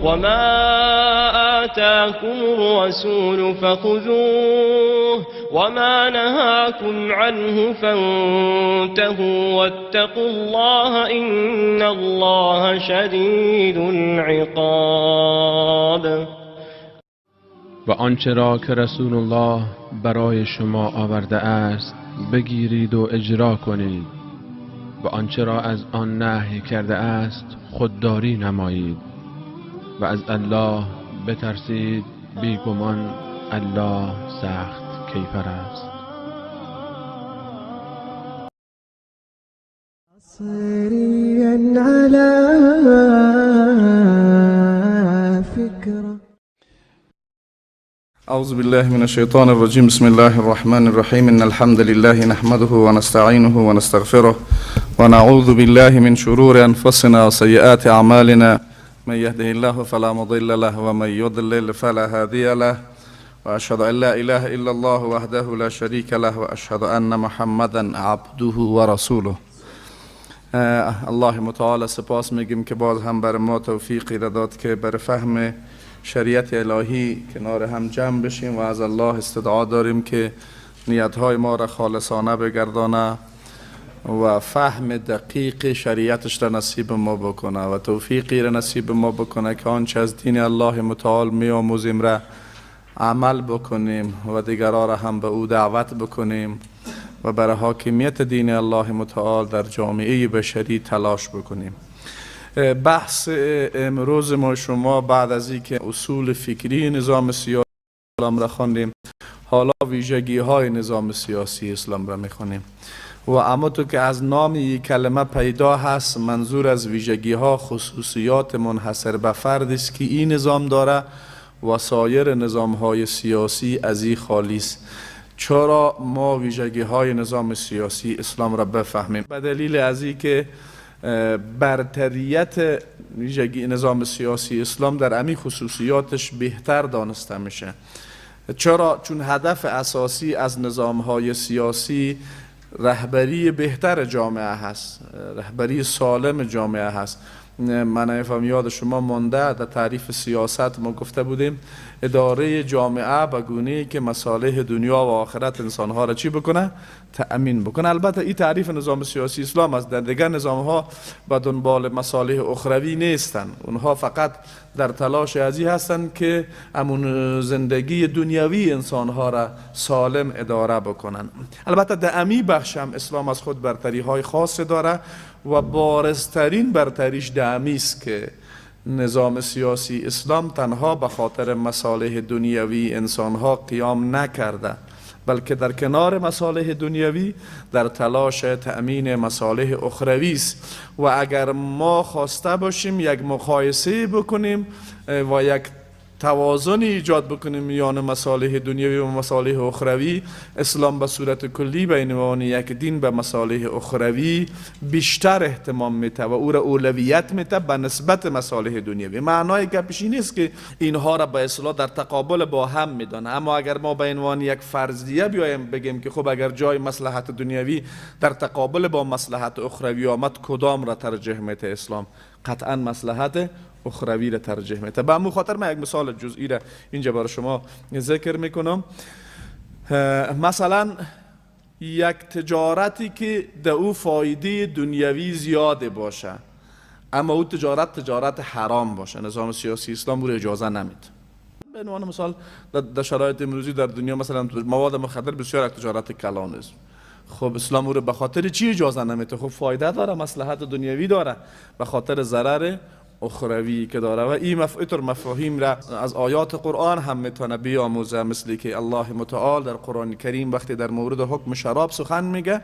وما آتاكم الرسول فخذوه وما نهاكم عنه فانتهوا واتقوا الله إن الله شدید العقاب. و آنچه را که رسول الله برای شما آورده است بگیرید و اجرا کنید و آنچه را از آن نهی کرده است خودداری نمایید و از الله بترسید، بیگمان الله سخت کیفر است. أعوذ بالله من الشيطان الرجيم. بسم الله الرحمن الرحيم. إن الحمد لله نحمده ونستعينه ونستغفره ونعوذ بالله من شرور أنفسنا وسيئات أعمالنا. من يهده الله فلا مضل له ومن يضلل فلا هادي له وأشهد أن لا إله إلا الله وحده لا شريك له وأشهد أن محمدا عبده ورسوله. الله متعال سپاس میگیم که باز هم بر ما توفیقی را داد که بر فهم شریعت الهی کنار هم جمع بشیم و از الله استدعا داریم که نیتهای ما را خالصانه بگردانه و فهم دقیق شریعتش را نصیب ما بکنه و توفیقی را نصیب ما بکنه که آنچه از دین الله متعال می آموزیم را عمل بکنیم و دیگران را هم به او دعوت بکنیم و برای حاکمیت دین الله متعال در جامعه بشری تلاش بکنیم. بحث امروز ما شما بعد از اینکه اصول فکری نظام سیاسی اسلام را خواندیم، حالا ویژگی های نظام سیاسی اسلام را میخوانیم و اما تو که از نام یک کلمه پیدا هست، منظور از ویژگی ها خصوصیات منحصر به فرد است که این نظام داره و سایر نظام های سیاسی از این خالی است. چرا ما ویژگی های نظام سیاسی اسلام را بفهمیم؟ به دلیل از این که برتریت ویژگی نظام سیاسی اسلام در امی خصوصیاتش بهتر دانسته میشه. چرا؟ چون هدف اساسی از نظام های سیاسی رهبری بهتر جامعه هست، رهبری سالم جامعه هست. من نمی‌فهم یاد شما مانده در تعریف سیاست ما گفته بودیم اداره جامعه به گونه‌ای که مصالح دنیا و آخرت انسانها را چی بکنه؟ تأمین بکنه. البته این تعریف نظام سیاسی اسلام است. در دیگر نظام‌ها به دنبال مصالح اخروی نیستند. اونها فقط در تلاش ازی هستند که امون زندگی دنیوی انسانها را سالم اداره بکنن. البته در امی بخش هم اسلام از خود برتری‌های خاص داره و بارزترین برتریش در امی است که نظام سیاسی اسلام تنها به خاطر مصالح دنیوی انسانها قیام نکرده، بلکه در کنار مصالح دنیوی در تلاش تأمین مصالح اخروی است. و اگر ما خواسته باشیم یک مقایسه بکنیم و یک توازن ایجاد بکنیم میان مصالح دنیوی و مصالح اخروی، اسلام به صورت کلی به عنوان یک دین به مصالح اخروی بیشتر اهتمام میده و او را اولویت میده به نسبت مصالح دنیوی. معنای گپش این نیست که اینها را به اصطلاح در تقابل با هم میدانه، اما اگر ما به عنوان یک فرضیه بیایم بگیم که خب اگر جای مصلحت دنیوی در تقابل با مصلحت اخروی آمد کدام را ترجیح میده اسلام؟ قطعا مصلحت اخروی را ترجیح میده. به همون خاطر من یک مثال جزئی را اینجا برای شما ذکر میکنم. مثلا یک تجارتی که در او فایده دنیوی زیاده باشه اما او تجارت حرام باشه، نظام سیاسی اسلام او را اجازه نمیده. به عنوان مثال در شرایط امروزی در دنیا مثلا مواد مخدر بسیار یک تجارت کلان است. خب اسلام او را به خاطر چی اجازه نمیده؟ خب فایده داره، مصلحت دنیوی داره، به خاطر ضرر اخروی که داره. و این مفاهیم را از آیات قرآن هم میتونه بیاموزه، مثل که الله متعال در قرآن کریم وقتی در مورد حکم شراب سخن میگه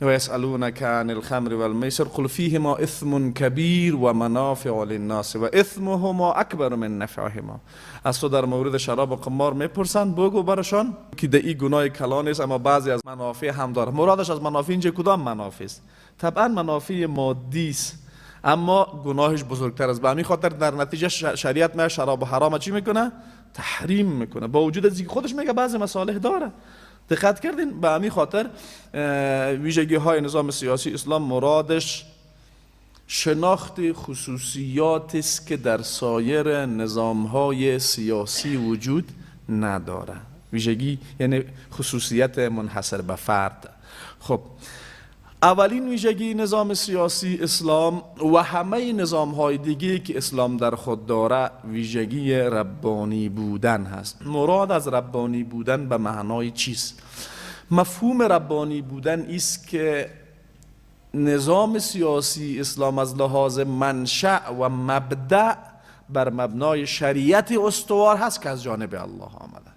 و یسألونک عن الخمر والمیسر قل فیهما اثم کبیر و منافع للناس و اثمهما اکبر من نفعهما. از تو در مورد شراب و قمار میپرسند، بگو برشان که در این گناه کلان است اما بعضی از منافع هم داره. مرادش از منافع اینجا کدام منافع است؟ طبعا منافع مادی است اما گناهش بزرگتر است. به همین خاطر در نتیجه شریعت ما شراب و حرام چی میکنه؟ تحریم میکنه، با وجود از اینکه خودش میگه بعضی مصالح داره. دقت کردین؟ به همین خاطر ویژگی های نظام سیاسی اسلام مرادش شناخت خصوصیاتی است که در سایر نظام‌های سیاسی وجود نداره. ویژگی یعنی خصوصیت منحصر به فرد. خب اولین ویژگی نظام سیاسی اسلام و همه نظام‌های دیگه که اسلام در خود داره ویژگی ربانی بودن هست. مراد از ربانی بودن به معنای چیست؟ مفهوم ربانی بودن است که نظام سیاسی اسلام از لحاظ منشأ و مبدأ بر مبنای شریعت استوار هست که از جانب الله آمده.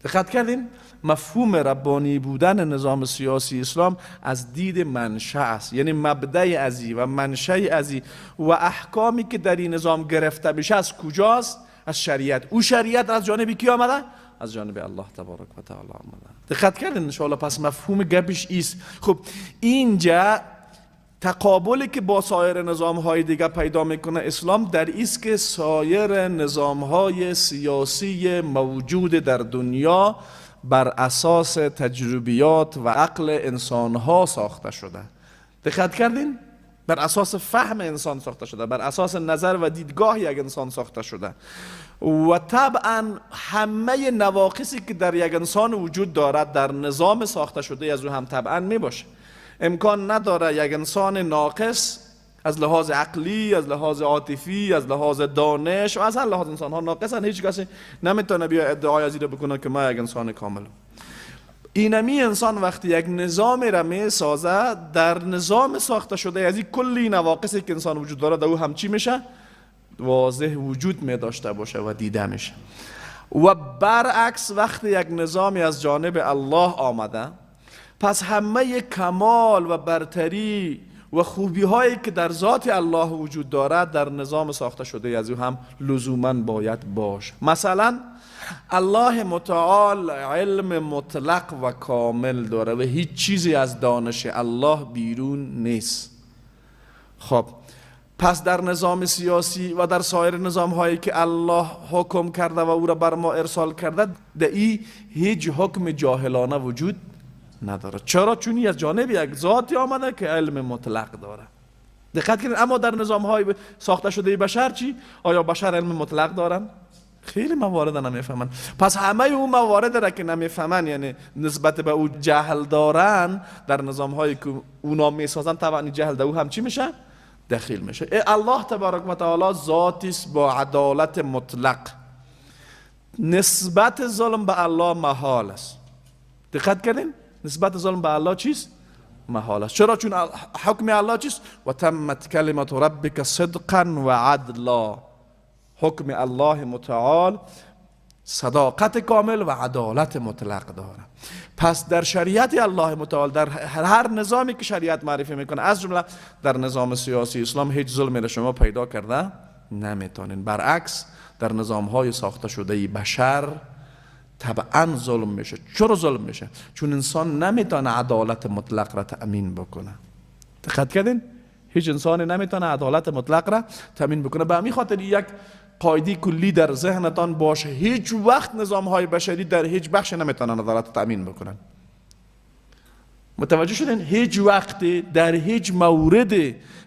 دقت کردین؟ مفهوم ربانی بودن نظام سیاسی اسلام از دید منشأ است، یعنی مبدأ ازی و منشأ ازی و احکامی که در این نظام گرفته بشه از کجاست؟ از شریعت. او شریعت از جانب کی آمده؟ از جانب الله تبارک و تعالی آمده. دقت کردین ان شاء الله؟ پس مفهوم گپش ایست. خب اینجا تقابلی که با سایر نظام‌های دیگه پیدا میکنه اسلام در ایست که سایر نظام‌های سیاسی موجود در دنیا بر اساس تجربیات و عقل انسان‌ها ساخته شده. دقت کردین؟ بر اساس فهم انسان ساخته شده، بر اساس نظر و دیدگاه یک انسان ساخته شده و طبعا همه نواقصی که در یک انسان وجود دارد در نظام ساخته شده از او هم طبعا می باشه. امکان نداره یک انسان ناقص از لحاظ عقلی، از لحاظ عاطفی، از لحاظ دانش و از هر لحاظ انسان ها ناقصن. هیچ کسی نمیتونه بیا ادعای از این بکنه که ما یک انسان کاملم. اینمی انسان وقتی یک نظام را می سازه در نظام ساخته شده از این کلی نواقصی که انسان وجود داره در او هم چی میشه؟ واضح وجود می داشته باشه و دیده میشه. و برعکس وقتی یک نظامی از جانب الله آمده پس همه کمال و برتری و خوبی هایی که در ذات الله وجود دارد در نظام ساخته شده از او هم لزوما باید باشه. مثلا الله متعال علم مطلق و کامل داره و هیچ چیزی از دانش الله بیرون نیست. خب پس در نظام سیاسی و در سایر نظام هایی که الله حکم کرده و او را بر ما ارسال کرده در این هیچ حکم جاهلانه وجود نداره. چرا؟ چون از جانب یک ذاتی آمده که علم مطلق داره. دقت کنید. اما در نظام های ساخته شده بشر چی؟ آیا بشر علم مطلق دارن؟ خیلی موارد نمیفهمن. پس همه اون موارد را که نمیفهمن یعنی نسبت به او جهل دارن در نظام هایی که اونا میسازن طبعا جهل در او هم چی میشه؟ دخیل میشه. الله تبارک و تعالی ذاتی است با عدالت مطلق. نسبت ظلم به الله محال است. دقت کردین؟ نسبت ظلم به الله چیست؟ محال است. چرا؟ چون حکم الله چیست؟ و تمت کلمت ربک صدقا و عدلا. حکم الله متعال صداقت کامل و عدالت مطلق داره. پس در شریعت الله متعال در هر نظامی که شریعت معرفی میکنه از جمله در نظام سیاسی اسلام هیچ ظلمی را شما پیدا کرده نمیتونین. برعکس در نظام های ساخته شده بشر طبعا ظلم میشه. چرا ظلم میشه؟ چون انسان نمیتونه عدالت مطلق را تأمین بکنه. دقت کردین؟ هیچ انسانی نمیتونه عدالت مطلق را تأمین بکنه. به همین خاطر یک قاعده کلی در ذهنتان باشه، هیچ وقت نظام های بشری در هیچ بخش نمیتونن عدالت تأمین بکنن. متوجه شدین؟ هیچ وقت در هیچ مورد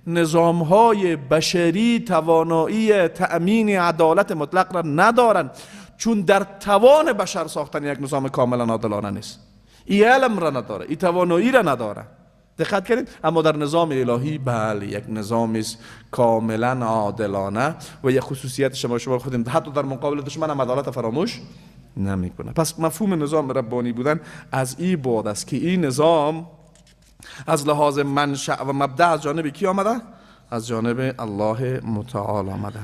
نظام های بشری توانایی تأمین عدالت مطلق را ندارن، چون در توان بشر ساختن یک نظام کاملا عادلانه نیست. این علم را نداره، این توانایی را نداره. دقت کردید؟ اما در نظام الهی بله یک نظام است کاملا عادلانه و یک خصوصیت شما خودم حتی در مقابل دشمن هم عدالت فراموش نمیکنه. پس مفهوم نظام ربانی بودن از این بود است که این نظام از لحاظ منشأ و مبدأ از جانب کی آمده؟ از جانب الله متعال آمده.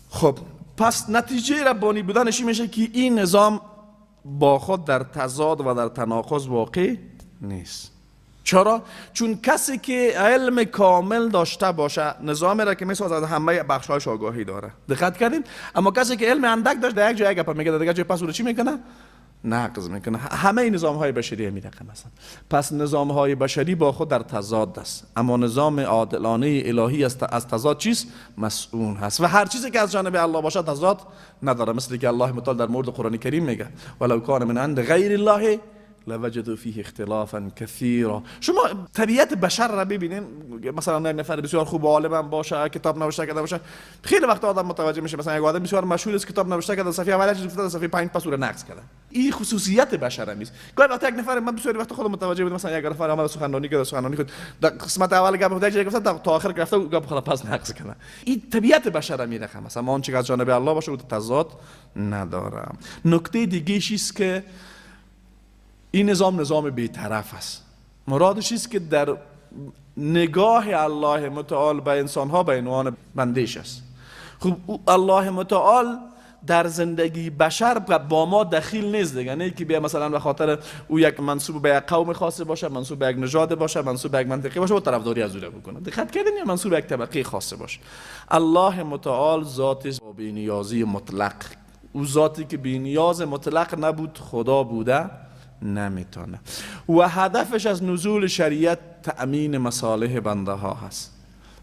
خب پس نتیجه ربانی بودنش میشه که این نظام با خود در تضاد و در تناقض واقع نیست. چرا؟ چون کسی که علم کامل داشته باشه نظامی را که میسازه از همه بخش‌هایش آگاهی داره. دقت کردین؟ اما کسی که علم اندک داشت در یک جای گپ میگه، در دیگه جای پس او چی میکنه؟ نقض میکنه. همه نظام‌های بشری همین رقم هستند. پس نظام‌های بشری با خود در تضاد است، اما نظام عادلانه الهی از تضاد چیست؟ مسئول هست و هر چیزی که از جانب الله باشه تضاد نداره. مثل که الله متعال در مورد قرآن کریم میگه ولو کان من عند غیر الله لوجدوا فیه اختلافا کثیرا. شما طبیعت بشر را ببینین، مثلا یک نفر بسیار خوب عالم باشه، کتاب نوشته کرده باشه، خیلی وقت آدم متوجه میشه مثلا یک آدم بسیار مشهور است، کتاب نوشته کرده، صفحه اولش گفته، صفحه 5 پس رو نقص کرده. این خصوصیت بشر است. گاهی وقت یک نفر، من بسیار وقت خودم متوجه بودم، مثلا یک نفر عمل سخنرانی کرده، در قسمت اول گپ گفته، گفته تا آخر گفته، گپ خلاص پس نقص کرده. این طبیعت بشر میرخه، مثلا آنچه که از جانب الله باشه او تضاد نداره. نکته دیگه است که این نظام بی‌طرف است. مرادش است که در نگاه الله متعال به انسانها به عنوان بنده‌اش است. خب الله متعال در زندگی بشر با ما دخیل نیست دیگه، نه که بیا مثلا به خاطر او یک منسوب به یک قوم خاص باشه، منسوب به یک نژاد باشه، منسوب به یک منطقه باشه و طرفداری از او بکنه. دقت کردین؟ یا منسوب به یک طبقه خاص باشه. الله متعال ذاتی بی‌نیازی مطلق، او ذاتی که بی‌نیاز مطلق نبود خدا بوده نمیتونه و هدفش از نزول شریعت تأمین مصالح بنده ها هست.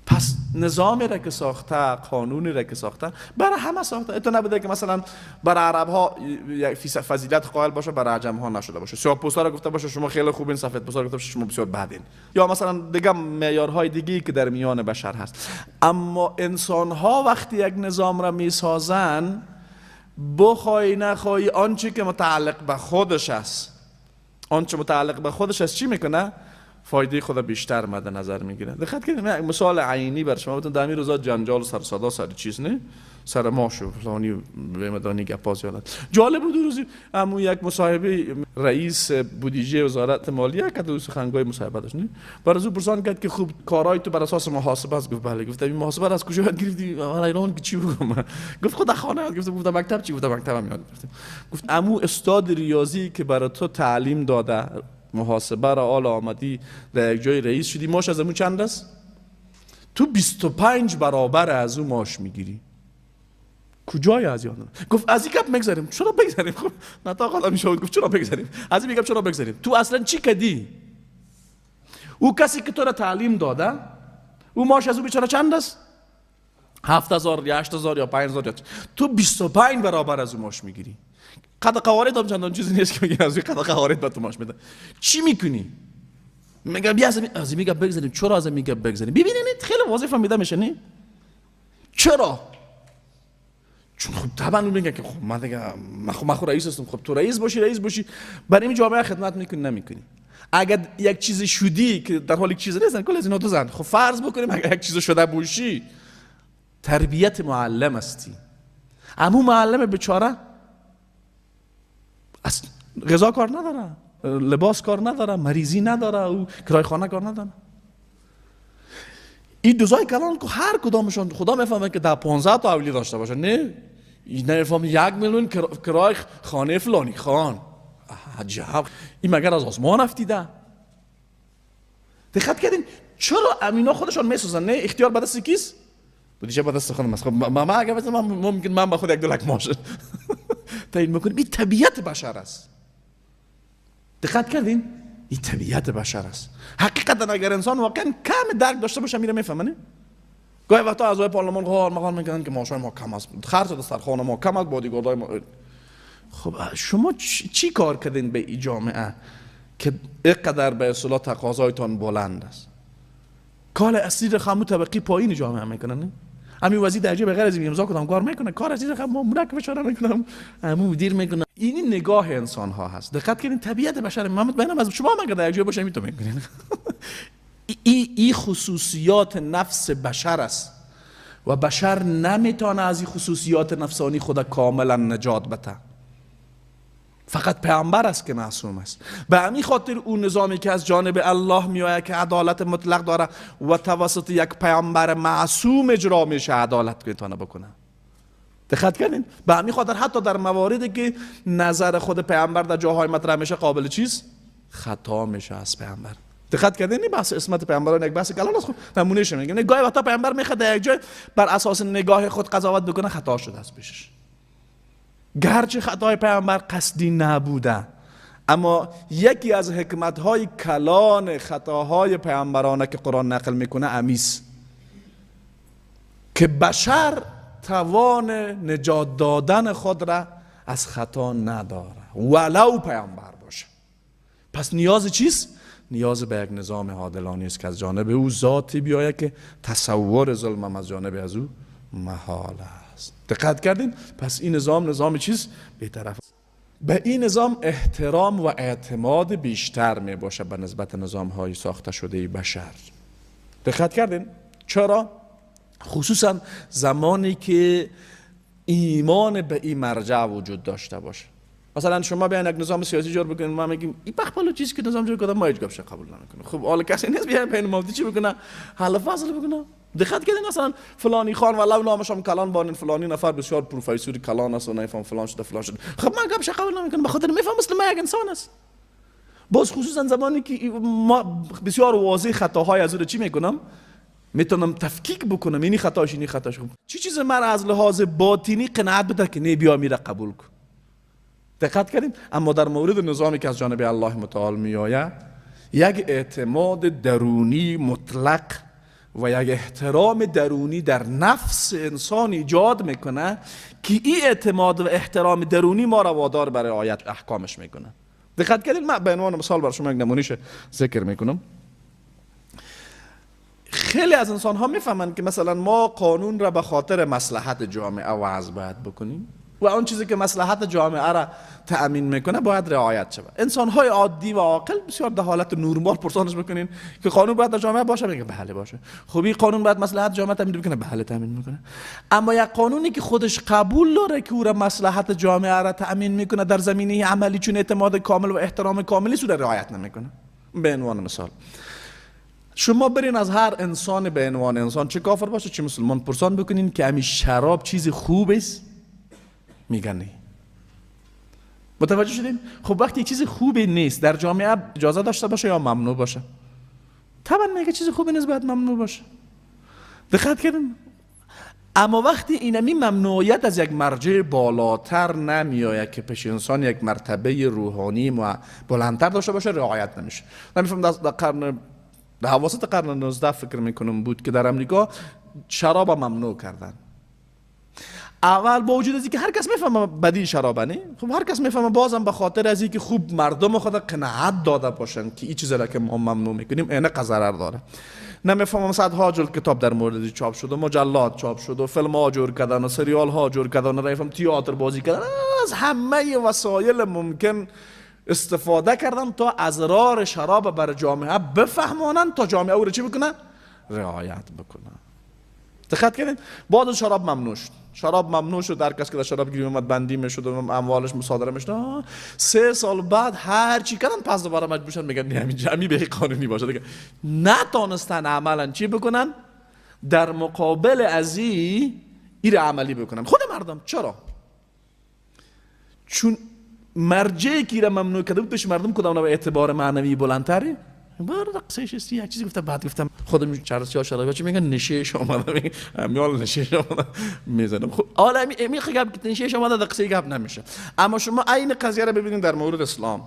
پس نظامی را که ساخته، قانونی را که ساخته برای همه ساخته. تو نبوده که مثلا برای عرب ها یک فضیلت قائل باشه، برای عجم ها نشده باشه. سیاه پوستا را گفته باشه شما خیلی خوبین، سفید پوستا را گفته باشه شما بسیار بدین، یا مثلا دیگه معیارهای دیگه‌ای که در میان بشر هست. اما انسان ها وقتی یک نظام را میسازن، بخوای نخوای آنچه که متعلق به خودش است، آنچه متعلق به خودش است چی میکنه؟ فایده خود بیشتر مد نظر میگیره. دقت کنید، من مثال عینی بر شما بودم. در این روزا جنجال سر صدا سر چیز نه، سر ماشو فلانی به مدانی گپا زیاد. جالب بود روزی امو یک مصاحبه رئیس بودجه وزارت مالیه که دو سخنگوی مصاحبه داشت، نه برای او پرسان کرد که خوب کارهای تو بر اساس محاسبه است؟ گفت بله. گفتم این محاسبه از کجا یاد گرفتی؟ من ایران که چی بگم؟ گفت خود خانه یاد گرفتم. گفتم مکتب چی؟ گفتم مکتبم یاد گرفتم. گفت امو استاد ریاضی که برای تو تعلیم داده محاسبه را آل آمدی در یک جای رئیس شدی، ماش از امو چند است؟ تو 25 برابر از او ماش میگیری. کجای از یادم؟ گفت از این گپ بگذاریم. چرا بگذاریم؟ خب نتا قال میشه. گفت چرا بگذاریم؟ از این گپ چرا بگذاریم؟ تو اصلا چی کردی؟ او کسی که تو را تعلیم داده، او ماش از او بیچاره چند است؟ 7000 یا 8000 یا 5000. تو 25 برابر از او ماش میگیری. قد قوارض هم چندان چیزی نیست که میگن از قد قوارض به تو ماش میده. چی میکنی؟ میگم بیا از این میگم بگذاریم. چرا از این میگم بگذاریم؟ ببینید خیلی واضح فهمیده میشه نه؟ چرا؟ چون خب طبعا میگن که خب من دیگه من خود رئیس هستم. خب تو رئیس باشی برای این جامعه خدمت میکنی نمیکنی. اگر یک چیزی شدی که در حال یک چیز نیست، کل از اینا تو زن. خب فرض بکنیم اگر یک چیز شده باشی، تربیت معلم هستی. اما معلم بیچاره غذا کار نداره، لباس کار نداره، مریضی نداره، او کرای خانه کار نداره. این دوزای کلان که هر کدامشون خدا میفهمه که در 15 تا اولی داشته باشه، نه این نمیفهمه 1 میلیون کرای خانه فلانی خان. عجب، این مگر از آسمان افتیده؟ دقت کردین چرا امینا خودشون میسازن؟ نه اختیار به دست کیست؟ بودیشه به دست خودم است. خب من اگه مثلا ممکن من به خود 1-2 لک ماشه تعیین میکنم. این طبیعت بشر است. دقت کردین؟ این طبیعت بشر است. حقیقتا اگر انسان واقعا کم درک داشته باشه میره میفهمه. نه گاهی وقتا اعضای پارلمان مقال میکنن که معاشای ما کم است، خرج دسترخوان ما کم است، بادیگاردای ما. خب شما چی کار کردین به این جامعه که اینقدر به اصطلاح تقاضایتان بلند است؟ کار اصلی خامو طبقی پایین جامعه میکنن. همین وزیر درجه به غیر از امضا کدام کار میکنه، کار از این خام مرکب اشاره میکنم، همون مدیر میکنه. این نگاه انسان ها هست. دقت کنین طبیعت بشر محمد بینم از شما مگر در یک جای باشه میتون میکنین. این خصوصیات نفس بشر است و بشر نمیتونه از این خصوصیات نفسانی خود کاملا نجات بده. فقط پیامبر است که معصوم است. به همین خاطر اون نظامی که از جانب الله میآید که عدالت مطلق داره و توسط یک پیامبر معصوم اجرا میشه، عدالت میتونه بکنه. دقت کردین؟ به همین خاطر حتی در مواردی که نظر خود پیامبر در جاهای مطرح میشه قابل چیز خطا میشه از پیامبر. دقت کردین؟ این بحث اسمت پیامبران یک بحث کلان است. نمونهش میگم گاهی وقتا پیامبر میخواد در یک جای بر اساس نگاه خود قضاوت بکنه، خطا شده است پیشش. گرچه خطای پیامبر قصدی نبوده، اما یکی از حکمت‌های کلان خطاهای پیامبرانه که قرآن نقل میکنه امیس که بشر توان نجات دادن خود را از خطا نداره ولو پیامبر باشه. پس نیاز چیست؟ نیاز به یک نظام عادلانه است که از جانب او ذاتی بیاید که تصور ظلم از جانب از او محال است. دقت کردین؟ پس این نظام چیست؟ بی‌طرف. به این نظام احترام و اعتماد بیشتر می باشه به نسبت نظام های ساخته شده بشر. دقت کردین؟ چرا؟ خصوصا زمانی که ایمان به این مرجع وجود داشته باشه. مثلا شما بیاین یک نظام سیاسی جور بکنید، ما میگیم این بخپلو چیزی که نظام جور کرده ما هیچ گپش قبول نمیکنیم. خب حالا کسی نیست بیاین بین مفتی چی بکنه؟ حل فصل بکنه. دقت کردین مثلا فلانی خان ولو نامش هم کلان بانن، فلانی نفر بسیار پروفسور کلان است و نفهم فلان شده فلان شده. خب من گپش قبول نمیکنم به خاطر میفهم مثل ما یک انسان است. باز خصوصا زمانی که ما بسیار واضح خطاهای از او چی میکنم؟ میتونم تفکیک بکنم اینی خطاش اینی خطاش. چی چیز من از لحاظ باطنی قناعت بده که نه بیا میره قبول کن. دقت کردیم؟ اما در مورد نظامی که از جانب الله متعال می آید یک اعتماد درونی مطلق و یک احترام درونی در نفس انسان ایجاد میکنه که این اعتماد و احترام درونی ما را وادار برای رعایت احکامش میکنه. دقت کردید؟ من به عنوان مثال برای شما یک نمونهش ذکر میکنم. خیلی از انسان ها میفهمند که مثلا ما قانون را به خاطر مصلحت جامعه وضع باید بکنیم و آن چیزی که مصلحت جامعه را تأمین میکنه باید رعایت شود. انسان های عادی و عاقل بسیار در حالت نورمال پرسانش میکنین که قانون باید در جامعه باشه، میگه بله باشه. خب این قانون باید مصلحت جامعه تأمین میکنه، بله تأمین میکنه. اما یک قانونی که خودش قبول داره که او را مصلحت جامعه را تأمین میکنه در زمینه عملی چون اعتماد کامل و احترام کاملی سود رعایت نمیکنه. به عنوان مثال شما برین از هر انسان به عنوان انسان، چه کافر باشه چه مسلمان، پرسان بکنین که همین شراب چیز خوب است؟ میگن نه. متوجه شدین؟ خب وقتی چیز خوبی نیست در جامعه اجازه داشته باشه یا ممنوع باشه؟ طبعا میگه چیز خوبی نیست باید ممنوع باشه. دقت کردین؟ اما وقتی اینمی ممنوعیت از یک مرجع بالاتر نمیآید که پیش انسان یک مرتبه روحانی و بلندتر داشته باشه رعایت نمیشه. نمیفهم در حواسط قرن 19 فکر میکنم بود که در امریکا شراب ممنوع کردن. اول با وجود از اینکه هر کس میفهمه بدی شرابه نه، خب هر کس میفهمه بازم به خاطر از اینکه خوب مردم خود قناعت داده باشن که این چیزی را که ما ممنوع میکنیم اینه ضرر داره. نمیفهمم صدها جلد کتاب در موردش چاپ شد و مجلات چاپ شد و فیلم ها جور کردن و سریال ها جور کردن و رفتم تئاتر بازی کردن، از همه وسایل ممکن استفاده کردن تا اضرار شراب بر جامعه بفهمانن تا جامعه او رو چی بکنن؟ رعایت بکنن. دقت کردین؟ بعد شراب ممنوع شد. شراب ممنوع شد، هر کس که در شراب گیری اومد بندی میشد و اموالش مصادره میشد. 3 سال بعد هر چی کردن پس دوباره مجبور شدن میگن همین جمعی به قانونی باشه دیگه. نتونستن عملا چی بکنن؟ در مقابل از این عملی بکنن. خود مردم. چرا؟ چون مرجعی که را ممنوع کرده بود پیش مردم کدام نوع اعتبار معنوی بلندتره؟ بار رقصش است. یک چیزی گفته بعد گفتم خودم چرسی ها شرابی چی میگن نشهش اومده، میال نشهش اومده میزنم. خب حالا می خیلی گپ نشهش اومده دقیقه گپ نمیشه. اما شما عین قضیه را ببینید در مورد اسلام.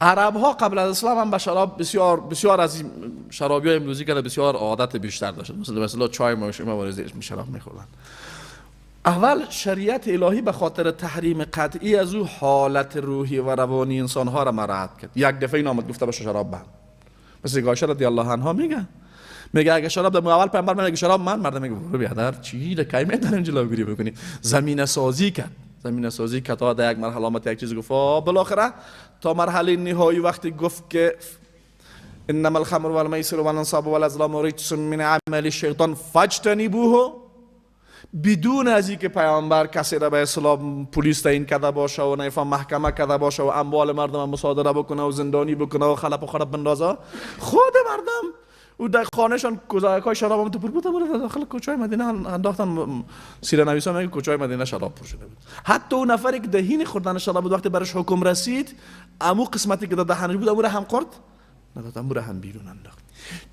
عرب ها قبل از اسلام هم به شراب بسیار از شرابی های امروزی که بسیار عادت بیشتر داشتن. مثلا چای ما شما شراب میخورن. اول شریعت الهی به خاطر تحریم قطعی از او حالت روحی و روانی انسان ها را مراعات کرد. یک دفعه این آمد گفته باشه شراب بند. مثل عایشه رضی الله عنها میگه اگه شراب در اول پیامبر میگه شراب من، مردم میگه برو بیادر چی لکای میدارن جلوگیری بکنی. زمینه سازی کرد تا در یک مرحله آمد یک چیز گفت بالاخره تا مرحله نهایی وقتی گفت که انما الخمر والمیسر والانصاب والازلام رجس من عمل الشیطان فاجتنبوه، بدون از اینکه پیامبر کسی را به اسلام پلیس تعیین کرده باشه و نفهم محکمه کرده باشه و اموال مردم مصادره بکنه و زندانی بکنه و خلپ و خراب بندازه، خود مردم او در خانهشان کوزایکای شراب هم تو پر بود داخل کوچه‌های مدینه انداختن. سیره نویسا میگه کوچه‌های مدینه شراب پر شده بود. حتی اون نفری که دهین خوردن شراب بود وقتی برش حکم رسید امو قسمتی که دهنش بود امو را هم خورد نداد، امو را هم بیرون انداخت.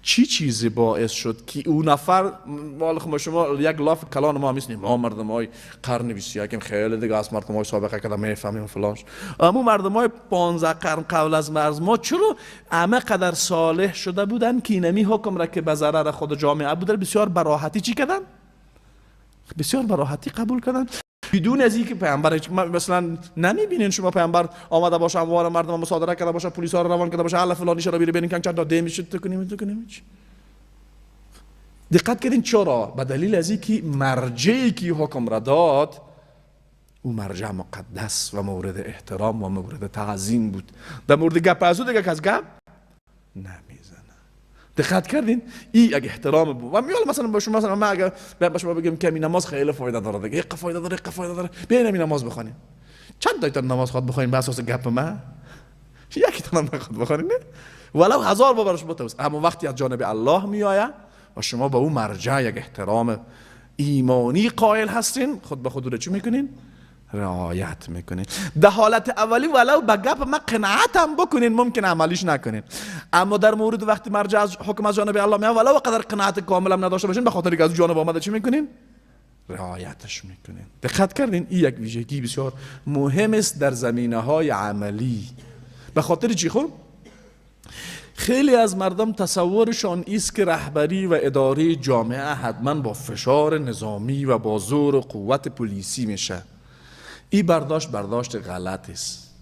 چی چیزی باعث شد که اون نفر مال شما یک لاف کلان ما میسنیم ما مردم های قرن 21 خیلی دیگه از مردم های سابقه کده میفهمیم فلانش، اما مردم های 15 قرن قبل از مرز ما چرا همه قدر صالح شده بودن که اینمی حکم را که به ضرر خود جامعه بود بسیار براحتی چی کردن؟ بسیار براحتی قبول کردن. بدون از اینکه پیامبر مثلا نمیبینین شما پیامبر آمده باشه اموال مردم مصادره کرده باشه، پلیس ها رو روان کرده باشه، حالا فلانی چرا بری ببینین که چند تا ده میشه تو کنیم. دقت کردین چرا؟ به دلیل از اینکه مرجعی که حکم را داد او مرجع مقدس و مورد احترام و مورد تعظیم بود. در مورد گپ ازو دیگه کس گپ نمیزنه. دقت کردین؟ این اگه احترام بود و میال مثلا با شما مثلا من اگه به شما بگم که این نماز خیلی فایده داره دیگه، یک فایده داره بیاین این نماز بخونین. چند تا نماز خود بخونین بر اساس گپ من؟ یکی تا نماز خود بخونین نه؟ ولو 1000 بار برش متوسط. اما وقتی از جانب الله میآید و شما به اون مرجع یک احترام ایمانی قائل هستین، خود به خود رو چی میکنین؟ رعایت میکنین. در حالت اولی ولو به گپ ما قناعت هم بکنین ممکن عملیش نکنین، اما در مورد وقتی مرجع از حکم از جانب الله میاد ولو قدر قناعت کامل هم نداشته باشین، به خاطر اینکه از جانب آمده چی میکنین؟ رعایتش میکنین. دقت کردین؟ این یک ویژگی بسیار مهم است در زمینه‌های عملی. به خاطر چی خب؟ خیلی از مردم تصورشان است که رهبری و اداره جامعه حتما با فشار نظامی و با زور و قوت پلیسی میشه. این برداشت غلط است.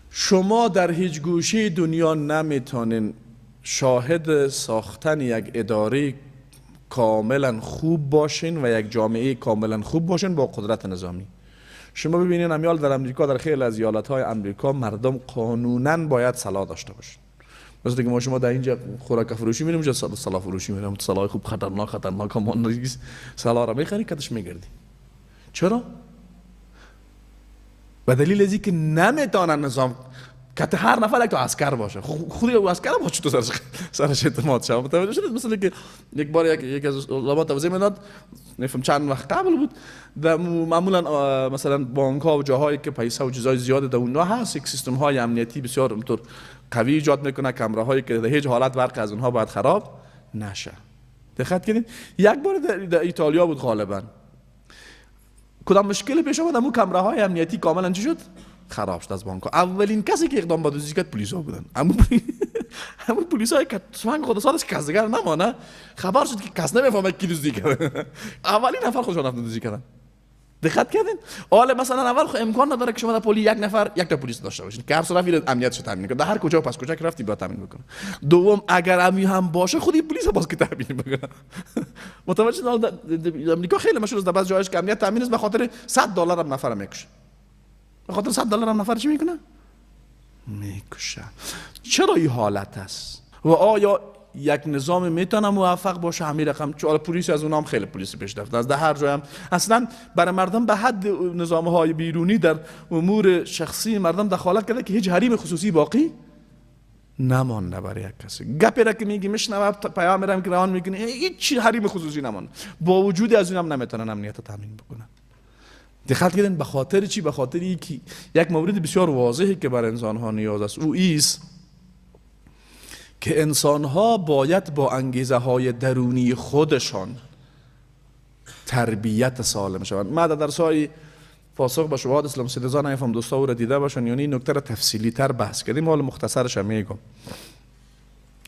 شما در هیچ گوشه دنیا نمیتونین شاهد ساختن یک اداره کاملا خوب باشین و یک جامعه کاملا خوب باشین با قدرت نظامی. شما ببینین امیال در امریکا، در خیلی از ایالت‌های امریکا مردم قانوناً باید سلاح داشته باشن. مثلا که ما شما در اینجا خوراک فروشی میریم، اونجا سلاح فروشی میریم، سلاح خوب خطرناک هم سلاح را میخری کتش میگردی. چرا؟ به دلیل از اینکه نمیتونن نظام که هر نفر یک تا عسکر باشه. خودی او عسکر باشه تو سرش اعتماد شد. متوجه شدید؟ مثلا که یک بار یک از علما توضیح میداد، نفهم چند وقت قبل بود، در معمولا مثلا بانک ها و جاهایی که پیسه و چیزای زیاده در اونها هست، یک سیستم های امنیتی بسیار اونطور قوی ایجاد میکنه، کامera هایی که در هیچ حالت برق از اونها باید خراب نشه. دقت کردین؟ یک بار در ایتالیا بود غالبا، کدام مشکل پیش آمد، اون کامera های امنیتی کاملا چی شد؟ خراب شد از بانک ها. اولین کسی که اقدام به دزدی کرد پلیس ها بودن. همون پلیس هایی که سوانگ خود سالش کس دیگر نمانه، خبر شد که کس نمیفهمه کی دزدی کرد. اولین نفر خودشون رفتن دزدی کردن. دقت کردین؟ حالا مثلا اول خود امکان نداره که شما در پلی یک نفر یک تا پلیس داشته باشین که هر طرفی امنیتش رو تامین کنه، در هر کجا و پس کجا که رفتی باید تامین بکنه. دوم اگر امی هم باشه خودی پلیس باز که تامین بکنه. متوجه شدید؟ امریکا خیلی مشهور است در بعضی جاهاش که امنیت تامین است، به خاطر $100 هم نفر میکشه. به خاطر $100 هم نفر چی میکنه؟ میکشه. چرا این حالت است؟ و آیا یک نظام میتونه موفق باشه همین رقم؟ چون پلیس از اونها هم خیلی پلیس پیش رفته از در هر جای هم اصلا برای مردم به حد نظام‌های بیرونی در امور شخصی مردم دخالت کرده که هیچ حریم خصوصی باقی نمانده برای یک کسی. گپی را که میگی میشنوه پیام میرم که روان میکنه هیچ حریم خصوصی نمانده، با وجود از اون هم نمیتونن امنیت تامین بکنن. دقت کردین؟ به خاطر چی؟ به خاطر اینکه یک مورد بسیار واضحی که بر انسان ها نیاز است او ایست که انسان ها باید با انگیزه های درونی خودشان تربیت سالم شوند. ما در درس‌های پاسخ به شبهات اسلام سیدزان نمیفهم دوستا او را دیده باشن، یعنی این نکته را تفصیلی تر بحث کردیم، حالا مختصرش هم میگم.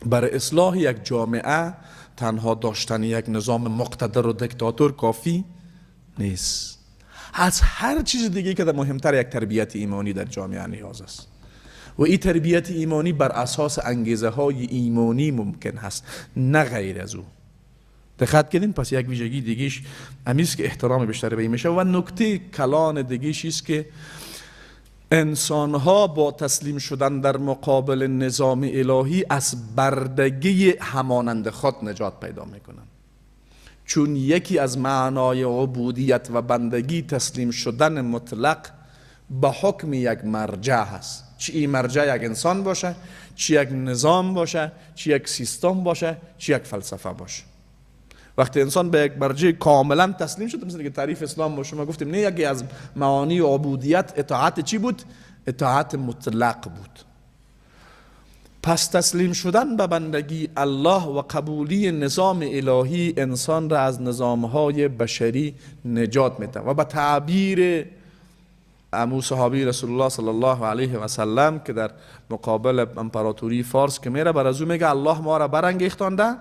برای اصلاح یک جامعه تنها داشتن یک نظام مقتدر و دیکتاتور کافی نیست. از هر چیز دیگه که در مهمتر یک تربیت ایمانی در جامعه نیاز است و این تربیت ایمانی بر اساس انگیزه های ایمانی ممکن هست، نه غیر از او. دقت کردین؟ پس یک ویژگی دیگیش امیست که احترام بیشتری به این میشه. و نکته کلان دیگیش است که انسان ها با تسلیم شدن در مقابل نظام الهی از بردگی همانند خود نجات پیدا میکنن، چون یکی از معنای عبودیت و بندگی تسلیم شدن مطلق به حکم یک مرجع هست، چه این مرجع یک انسان باشه، چه یک نظام باشه، چه یک سیستم باشه، چه یک فلسفه باشه. وقتی انسان به یک مرجع کاملا تسلیم شد، مثل که تعریف اسلام با شما گفتیم، نه یکی از معانی عبودیت اطاعت چی بود؟ اطاعت مطلق بود. پس تسلیم شدن به بندگی الله و قبولی نظام الهی انسان را از نظامهای بشری نجات میده و به تعبیر امو صحابی رسول الله صلی الله علیه و سلم که در مقابل امپراتوری فارس که میره بر از او میگه الله ما را برانگیختانده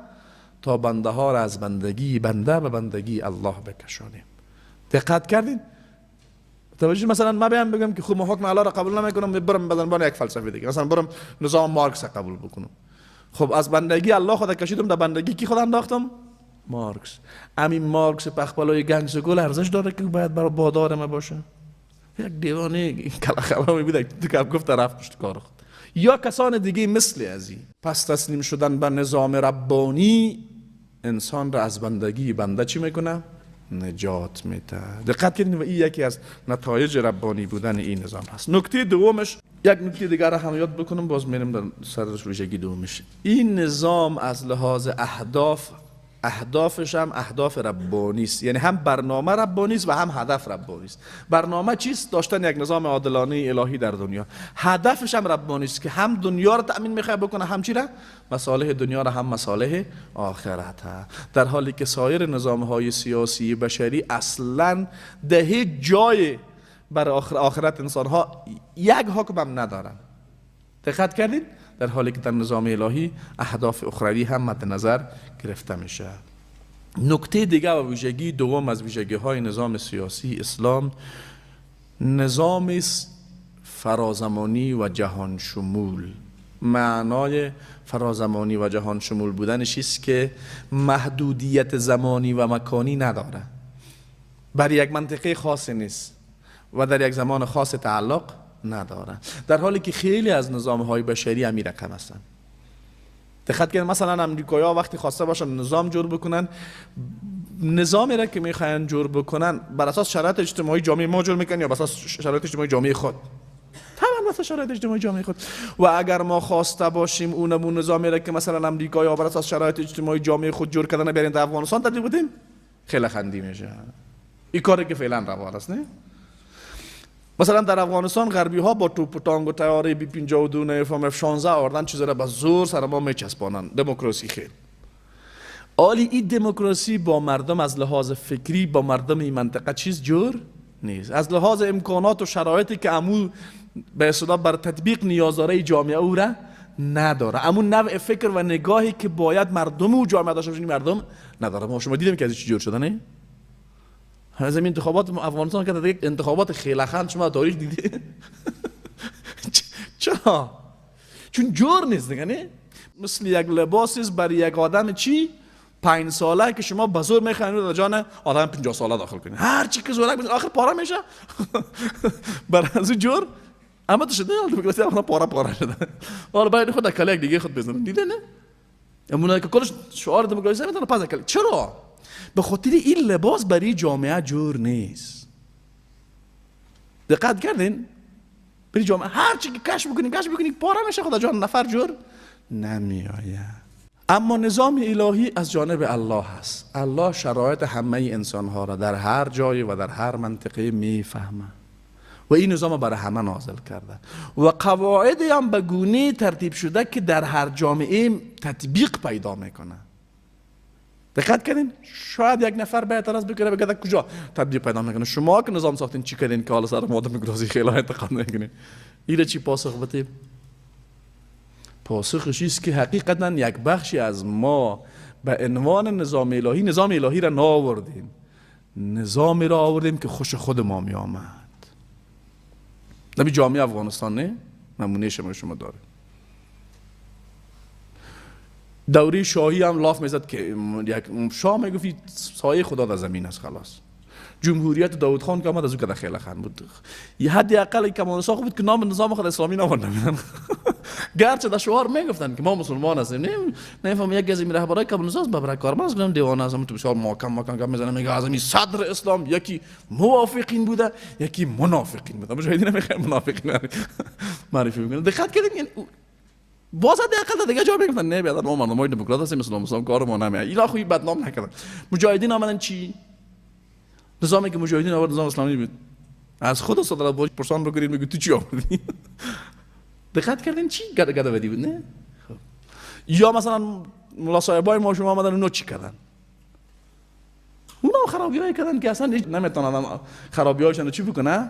تا بنده ها را از بندگی بنده به بندگی الله بکشانیم. دقت کردین؟ توجه مثلا من بیام بگم که خب من حکم الله را قبول نمیکنم، برم بدن یک فلسفه دیگه، مثلا برم نظام مارکس را قبول بکنم. خب از بندگی الله خدا کشیدم، در بندگی کی خدا انداختم؟ مارکس. همین مارکس پخپلای گنج گل ارزش داره که باید برای بادار ما باشه؟ یک دیوانه کلاخلا میبوده تو که گفت طرف پشت کار خود. یا کسان دیگه مثل از این. پس تسلیم شدن به نظام ربانی انسان را از بندگی بنده چی میکنه؟ نجات میده. دقت کنید و این یکی از نتایج ربانی بودن این نظام هست. نکته دومش، یک نکته دیگر را هم یاد بکنم باز میرم در سر ویژگی دومش. این نظام از لحاظ اهدافش هم اهداف ربانی است، یعنی هم برنامه ربانی است و هم هدف ربانی است. برنامه چیست؟ داشتن یک نظام عادلانه الهی در دنیا. هدفش هم ربانی است که هم دنیا را تأمین میخواد بکنه، هم چی را؟ مصالح دنیا را هم مصالح آخرت. در حالی که سایر نظام‌های سیاسی بشری اصلاً ده هیچ جای بر آخرت انسان‌ها یک حکم هم ندارن. دقت کردید؟ در حالی که در نظام الهی اهداف اخروی هم مد نظر گرفته میشه. نکته دیگه و ویژگی دوم از ویژگی های نظام سیاسی اسلام، نظام فرازمانی و جهان شمول. معنای فرازمانی و جهان شمول بودنش است که محدودیت زمانی و مکانی نداره، بر یک منطقه خاصی نیست و در یک زمان خاص تعلق نداره، در حالی که خیلی از نظام‌های بشری همین رقم هستن. دقت کنید مثلا امریکایی‌ها وقتی خواسته باشن نظام جور بکنن، نظامی را که میخواین جور بکنن بر اساس شرایط اجتماعی جامعه ما جور میکنن یا بر اساس شرایط اجتماعی جامعه خود؟ طبعا بر اساس شرایط اجتماعی جامعه خود. و اگر ما خواسته باشیم اون نظامی را که مثلا امریکایی‌ها بر اساس شرایط اجتماعی جامعه خود جور کردن بیارین در افغانستان تطبیق بدیم، خیلی خندی میشه. این کاری که فعلا روا است. نه مثلا در افغانستان غربی ها با توپ و تانگ و طیاره بی 52 F-16 آوردن چیزا را به زور سر ما میچسبانن. دموکراسی خیلی عالی. این دموکراسی با مردم از لحاظ فکری با مردم این منطقه چیز جور نیست. از لحاظ امکانات و شرایطی که امو به اصطلاح بر تطبیق نیاز داره جامعه او را نداره. امون نوع فکر و نگاهی که باید مردم و جامعه داشته باشن مردم نداره. ما شما دیدیم که از چی جور شده نه؟ از این انتخابات افغانستان که یک انتخابات خیلی خند شما تاریخ دیدی؟ چرا؟ چون جور نیست دیگه نه؟ مثل یک لباسی است برای یک آدم چی؟ 5 ساله که شما به زور میخواین در جان آدم 50 ساله داخل کنید. هر چی که زورک بزنید آخر پاره میشه. برای از جور اما تو شده دموکراسی افغانستان پاره شده. حالا باید خود کلیک دیگه خود بزنن. دیده نه؟ امونه که کلش شعار دموکراسی میتونه پاز کلیک. چرا؟ به خاطر این لباس برای جامعه جور نیست. دقت کردین؟ برای جامعه هر چی که کشف بکنید پاره میشه، خدا جان نفر جور نمیآید. اما نظام الهی از جانب الله هست. الله شرایط همه انسان ها را در هر جای و در هر منطقه میفهمه و این نظام برای همه نازل کرده و قواعدی هم به گونه ترتیب شده که در هر جامعه تطبیق پیدا میکنه. دقت کردین؟ شاید یک نفر به اعتراض بکنه بگه کجا تطبیق پیدا میکنه؟ شما که نظام ساختین چی کردین که حالا سر ما دموکراسی خیلی انتقاد میکنین؟ این چی پاسخ بدیم؟ پاسخش است که حقیقتا یک بخشی از ما به عنوان نظام الهی را نآوردیم. نظامی را آوردیم که خوش خود ما می آمد. نبی جامعه افغانستان نه؟ نمونه شما داره. دوره شاهی هم لاف میزد که یک شاه میگفت سایه خدا در زمین است خلاص. جمهوریت داوود خان که آمد از او که خیلی خند بود. یه حدی اقل کمان ساخت بود که نام نظام خود اسلامی نمیدن. گرچه در شعار میگفتن که ما مسلمان هستیم. نمیفهم یک گزی میره برای کمان نظام ببره کارمند کنم دیوانه ازم تو بسیار محکم که میزنه میگه از این صدر اسلام یکی موافقین بوده یکی منافقین بوده. مجاهدین نمیخوام منافقین معرفی میکنن. دقت کردین یعنی باز دقیقاً دیگه جواب میگفتن نه بیادر ما مردمای دموکرات هستیم اسلام کار ما نمیاد. اینا خوی بدنام نکردن. مجاهدین آمدن چی؟ نظامی که مجاهدین آورد نظام اسلامی بود. از خود صدرات باش پرسان بگیرید میگه تو چی آوردی؟ دقت کردین چی گده بدی بود نه؟ خب یا مثلا ملا صاحبای ما شما آمدن اونو چی کردن؟ اونا خرابیایی کردن که اصلا نمیتونن خرابیایشون رو چی بکنه؟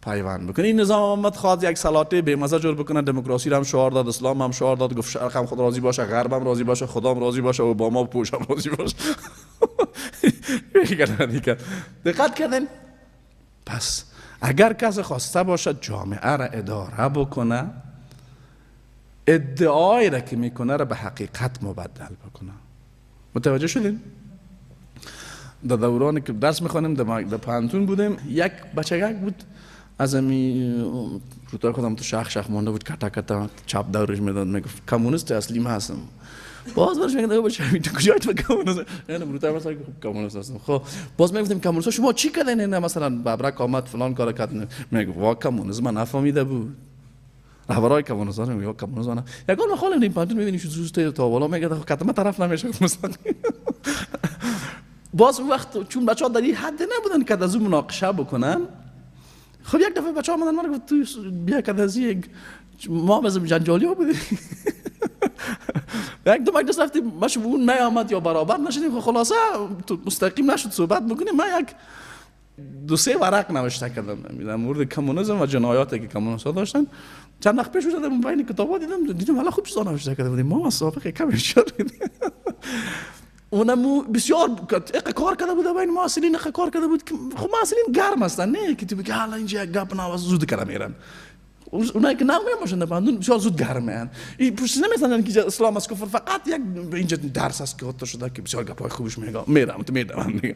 پیوند بکنه. این نظام محمد خواهد یک سلاطه بی‌مزه جور بکنه، دموکراسی رو هم شعار داد، اسلام هم شعار داد، گفت شرق هم خود راضی باشه، غرب هم راضی باشه، خدا هم راضی باشه، اوباما و بوش هم راضی باشه. دقت کردین؟ پس اگر کسی خواسته باشه جامعه را اداره بکنه، ادعایی را که میکنه را به حقیقت مبدل بکنه. متوجه شدین؟ در دورانی که درس میخوانیم در پانتون بودیم، یک بچگک بود از امی روتای خودم تو شخ مانده بود، کتا کتا چاپ دورش میداد، میگفت کمونیست اصلی من هستم. باز برش میگه بچه همین تو کجای تو کمونیست؟ یعنی روتای مثلا کمونیست هستم. خب باز میگفتیم کمونیست شما چی کردین؟ نه مثلا ببرک آمد فلان کار کرد. میگه وا کمونیسم من نفهمیده بود. رهبرای کمونیست میگه کمونیسم نه. یگان خاله این پانتون میبینی چه زوسته تا بالا میگه کتم طرف نمیشه مثلا. باز اون وقت چون بچه‌ها در این حد نبودن که از اون مناقشه بکنن، خب یک دفعه بچه‌ها اومدن من گفت تو بیا که از یک ما مثلا جنجالی‌ها بودیم. یک دو مجلس رفتیم باشه اون نیامد یا برابر نشدیم، خلاصه مستقیم نشد صحبت بکنیم. من یک دو سه ورق نوشته کردم در مورد کمونیسم و جنایاتی که کمونیست‌ها داشتن. چند وقت پیش اومدم بین کتابا دیدم والا خوب چیزا نوشته کرده بودیم، ما سابقه کمی شد. اونم بسیار کار کرده بود بین معاصرین، کار کرده بود که خب معاصرین گرم هستن، نه که تو بگی حالا اینجا یک گپ نواز زود کردن میرن. اونایی که نمی‌مونن باشن بندون بسیار زود گرمن. این پوش نمی‌تونن که اسلام از کفر فقط یک اینجا درس است که گفته شده که بسیار گپای خوبش میرم تو میدم دیگه.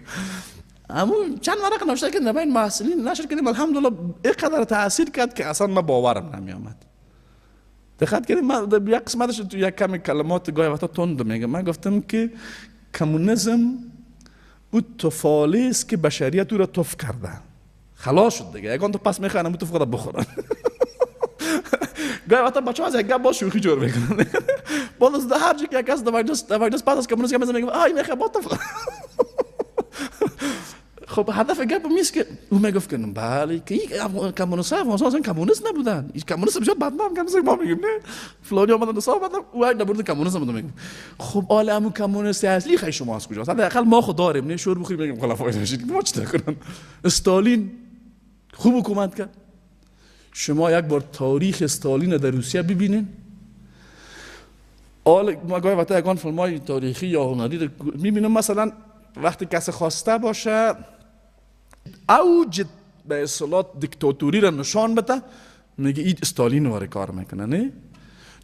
اما چند ورق نوشته که بین معاصرین نشر کردیم، الحمدلله اینقدر تاثیر کرد که اصلا من باورم نمی‌آمد. دقت کردیم من یک قسمتش تو یک کمی کلمات گاهی وقتا تند میگم. من گفتم که کمونیسم او طفاله است که بشریت او را طف کرده، خلاص شد دیگه، یکان تو پس میخوانم او طف خدا بخورن. گاهی وقتا بچه‌ها از یک گپ باز شوخی جور میکنن. باز هر جایی که کس در مجلس پس از کمونیسم میگه آی میخوام با طف. خب هدف گپ میست که او میگفت که بله که این کمونیست‌ها اصلا کمونیست نبودن، این کمونیست بسیار بدنام کمونیست ما میگیم نه فلانی اومدن حساب بدن او یک نبرد کمونیست بود میگم. خب عالمو کمونیست اصلی خیلی شما از کجاست؟ حداقل ما خود داریم نه شور بخوریم میگیم خلافای نشید ما چه کنن. استالین خوب حکومت کرد. شما یک بار تاریخ استالین در روسیه ببینین. ما گاهی وقتا یگان فیلم‌های تاریخی یا هنری میبینم، مثلا وقتی کسی خواسته باشه اوج به اصطلاح دیکتاتوری را نشان بده میگه این استالین واره کار میکنه. نه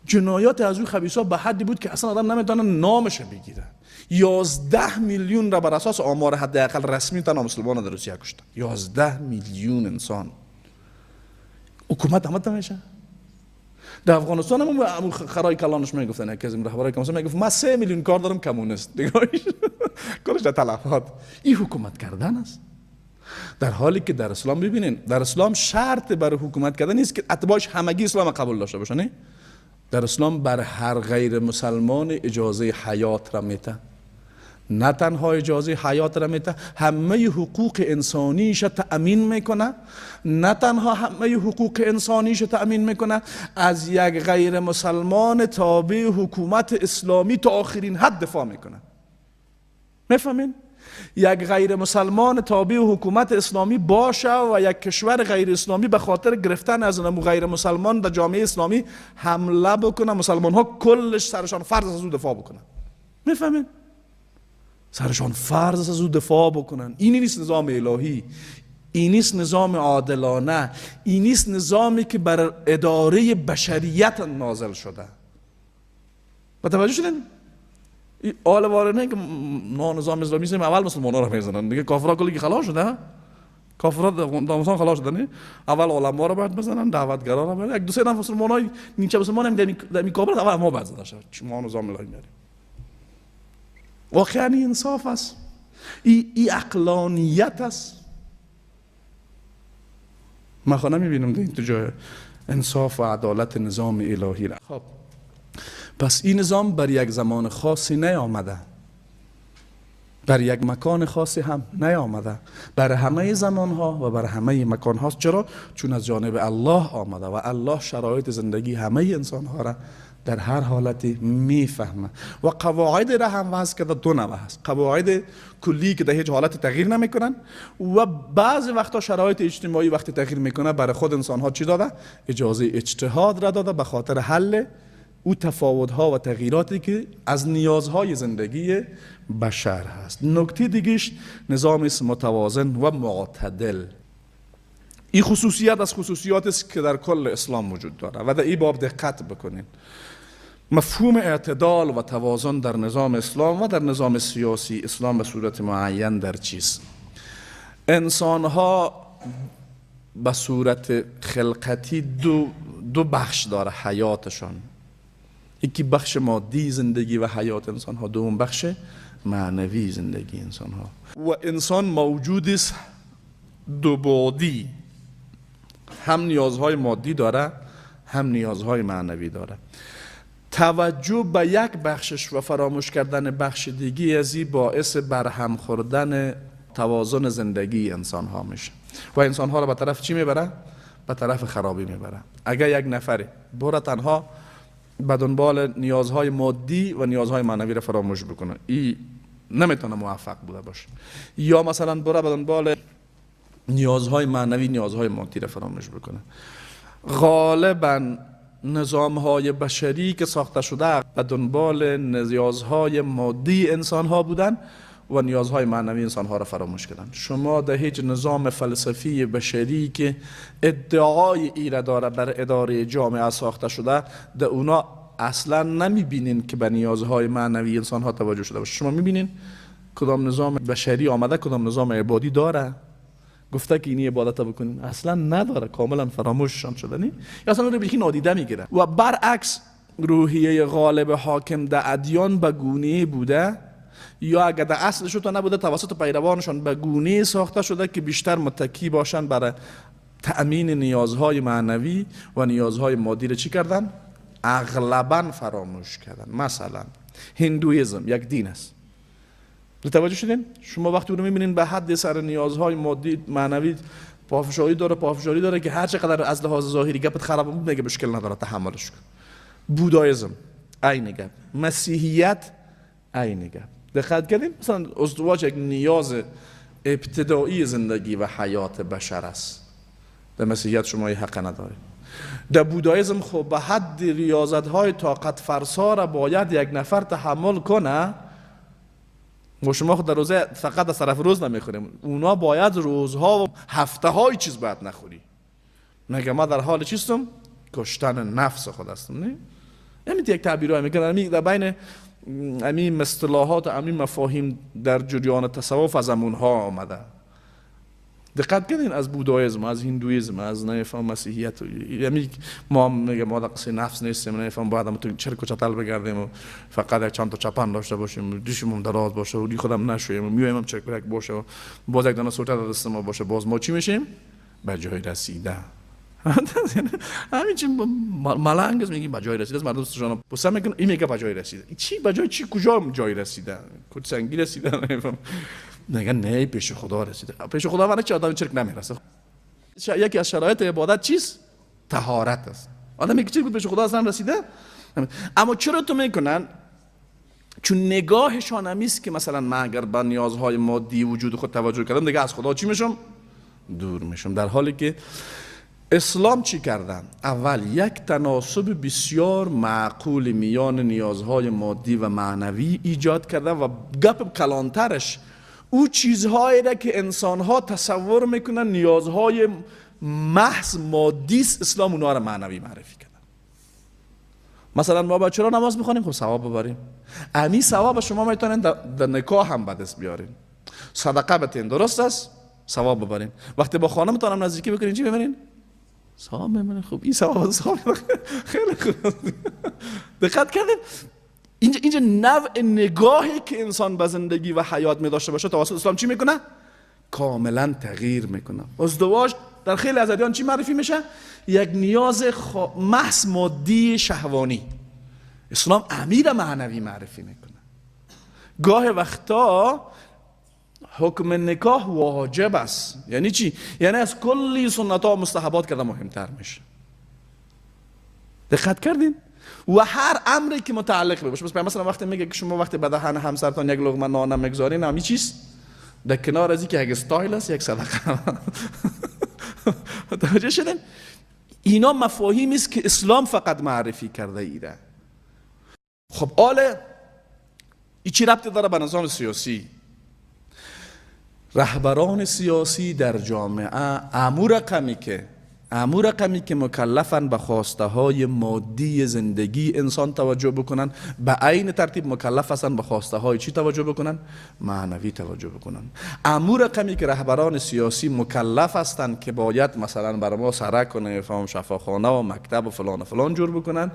جنایات از او خبیثا به حدی بود که اصلا آدم نمیتونه نامش بگیره. 11 میلیون را بر اساس آمار حداقل رسمی تنها مسلمان در روسیه کشتن. 11 میلیون انسان. حکومت هم نمیشه. در افغانستان هم خرای کلانش میگفتن که از این رهبرای کمونیست میگفت من 3 میلیون کار دارم کمونیست دیگه کارش در تلفات. این حکومت کردن است. در حالی که در اسلام ببینین در اسلام شرط برای حکومت کردن نیست که اتباعش همگی اسلام قبول داشته باشن. در اسلام بر هر غیر مسلمان اجازه حیات را میده. نه تنها اجازه حیات را میده، همه حقوق انسانیش تأمین میکنه. نه تنها همه حقوق انسانیش تأمین میکنه، از یک غیر مسلمان تابع حکومت اسلامی تا آخرین حد دفاع میکنه. میفهمین؟ یک غیر مسلمان تابع حکومت اسلامی باشه و یک کشور غیر اسلامی به خاطر گرفتن از اون غیر مسلمان در جامعه اسلامی حمله بکنه، مسلمان ها کلش سرشان فرض از او دفاع بکنن. میفهمین؟ سرشان فرض از او دفاع بکنن. این نیست نظام الهی، این نیست نظام عادلانه، این نیست نظامی که بر اداره بشریت نازل شده. متوجه شدین؟ آل وارنه که ما نظام اسلامی سیم اول مسلمان ها را میزنن دیگه، کافرها کلی که خلاص شده، کافرها دامستان خلاص شدن، اول علما را باید بزنن، دعوتگرا را باید، یک دو سه نفر مسلمان های نیچه مسلمان هم در میکابل اول ما باید زده شد. ما نظام الهی میاریم. واقعا این انصاف است، این عقلانیت است. ما خوانا میبینم در این تو جای انصاف و عدالت نظام الهی را. خب پس این نظام بر یک زمان خاصی نیامده، بر یک مکان خاصی هم نیامده، بر همه زمان ها و بر همه مکان هاست. چرا؟ چون از جانب الله آمده و الله شرایط زندگی همه انسان ها را در هر حالتی میفهمه و قواعد را هم وضع کرده. دو نوع هست: قواعد کلی که در هیچ حالت تغییر نمیکنن و بعضی وقتا شرایط اجتماعی وقتی تغییر میکنه برای خود انسان ها چی داده؟ اجازه اجتهاد را داده به خاطر حل او تفاوت ها و تغییراتی که از نیازهای زندگی بشر هست. نکته دیگهش نظام است متوازن و معتدل. این خصوصیت از خصوصیات است که در کل اسلام وجود داره و در این باب دقت بکنین. مفهوم اعتدال و توازن در نظام اسلام و در نظام سیاسی اسلام به صورت معین در چیست؟ انسان ها به صورت خلقتی دو بخش داره حیاتشان. یکی بخش مادی زندگی و حیات انسان ها، دوم بخش معنوی زندگی انسان ها. و انسان موجود است دو بعدی، هم نیازهای مادی داره هم نیازهای معنوی داره. توجه به یک بخشش و فراموش کردن بخش دیگی از این باعث برهم خوردن توازن زندگی انسان ها میشه و انسان ها را به طرف چی میبره؟ به طرف خرابی میبره. اگر یک نفر بره تنها به دنبال نیازهای مادی و نیازهای معنوی را فراموش بکنه، این نمیتونه موفق بوده باشه. یا مثلا بره به دنبال نیازهای معنوی نیازهای مادی را فراموش بکنه. غالبا نظامهای بشری که ساخته شده به دنبال نیازهای مادی انسان ها بودن و نیازهای معنوی انسان ها را فراموش کردن. شما در هیچ نظام فلسفی بشری که ادعای ایره داره بر اداره جامعه ساخته شده، در اونا اصلا نمیبینین که به نیازهای معنوی انسان ها توجه شده باشه. شما میبینین کدام نظام بشری آمده کدام نظام عبادی داره گفته که اینی عبادت بکنین؟ اصلا نداره، کاملا فراموششان شده. یا اصلا رو بیخی نادیده میگیره. و برعکس روحیه غالب حاکم در ادیان به گونه بوده، یا اگر در اصلش تو نبوده توسط پیروانشان به گونه ساخته شده که بیشتر متکی باشن برای تأمین نیازهای معنوی و نیازهای مادی را چی کردن؟ اغلبا فراموش کردن. مثلا هندویزم یک دین است. توجه شدین؟ شما وقتی رو میبینین به حد سر نیازهای مادی معنوی پافشاری داره که هر چقدر از لحاظ ظاهری گپت خراب بود میگه مشکل نداره تحملش کن. بودایزم عین گپ، مسیحیت عین گپ. دقت کردین؟ مثلا ازدواج یک نیاز ابتدایی زندگی و حیات بشر است. در مسیحیت شما این حق نداره. در بودایزم خب به حد ریاضت‌های طاقت فرسا را باید یک نفر تحمل کنه. و شما خود در روزه فقط از طرف روز نمیخوریم، اونا باید روزها و هفته های چیز باید نخوری. مگه ما در حال چیستم؟ کشتن نفس خود هستم. نه؟ همین یک تعبیرهای میکنن در بین همین اصطلاحات و همین مفاهیم در جریان تصوف از همونها آمده. دقت کردین؟ از بودایزم، از هندویزم، از نفهم مسیحیت، یعنی ما میگه ما قصه نفس نیستیم، نفهم باید هم تو چرک و چتل بگردیم و فقط یک چند تا چپن داشته باشیم، دیشمون دراز باشه و دی خودم نشویم و میویم هم چرک باشه و باز یک دانه سوته در دست ما باشه، باز ما چی میشیم؟ به جای رسیده. همین چی ملنگ است میگیم به جای رسیده. مردم دوستشون پسر میگن این میگه به جای رسیده. چی به جای چی؟ کجا جای رسیده؟ کد سنگی رسیده؟ نفهم. نگه نه پیش خدا رسیده. پیش خدا ولی چه آدم چرک نمیرسه. یکی از شرایط عبادت چیست؟ طهارت است. آدم میگه چرک پیش خدا اصلا رسیده؟ اما چرا تو میکنن؟ چون نگاهشان همیست که مثلا من اگر به نیازهای مادی وجود خود توجه کردم دیگه از خدا چی میشم؟ دور میشم. در حالی که اسلام چی کردن؟ اول یک تناسب بسیار معقول میان نیازهای مادی و معنوی ایجاد کردن و گپ کلانترش او چیزهایی را که انسانها تصور میکنن نیازهای محض مادی است، اسلام اونها را معنوی معرفی کردن. مثلا ما چرا نماز میخوانیم؟ خب ثواب ببریم. امی ثواب شما میتونین در نکاح هم به دست بیارین. صدقه بتین، درست است؟ ثواب ببرین. وقتی با خانمتون هم نزدیکی بکنین چی ببرین؟ ثواب ببرین. خب این ثواب خیلی خوب. دقت کردین؟ اینجا نوع نگاهی که انسان به زندگی و حیات می داشته باشه توسط اسلام چی میکنه؟ کاملا تغییر میکنه. ازدواج در خیلی از ادیان چی معرفی میشه؟ یک نیاز محض مادی شهوانی. اسلام امیر معنوی معرفی میکنه. گاه وقتا حکم نکاح واجب است. یعنی چی؟ یعنی از کلی سنت ها مستحبات کرده مهمتر میشه. دقت کردین؟ و هر امری که متعلق باشه. مثلا وقتی میگه که شما وقتی به دهن همسرتان یک لقمه نان میگذارین، همین چیز در کنار از اینکه یک استایل است، یک صدقه. متوجه شدین؟ اینا مفاهیمی است که اسلام فقط معرفی کرده ایده. خب آله این چی ربطی داره به نظام سیاسی؟ رهبران سیاسی در جامعه امور رقمی که مکلفن به خواسته های مادی زندگی انسان توجه بکنن، به عین ترتیب مکلف هستن به خواسته های چی توجه بکنن؟ معنوی توجه بکنن. امور رقمی که رهبران سیاسی مکلف هستن که باید مثلا برای ما سرک و نفهم شفاخانه و مکتب و فلان و فلان جور بکنن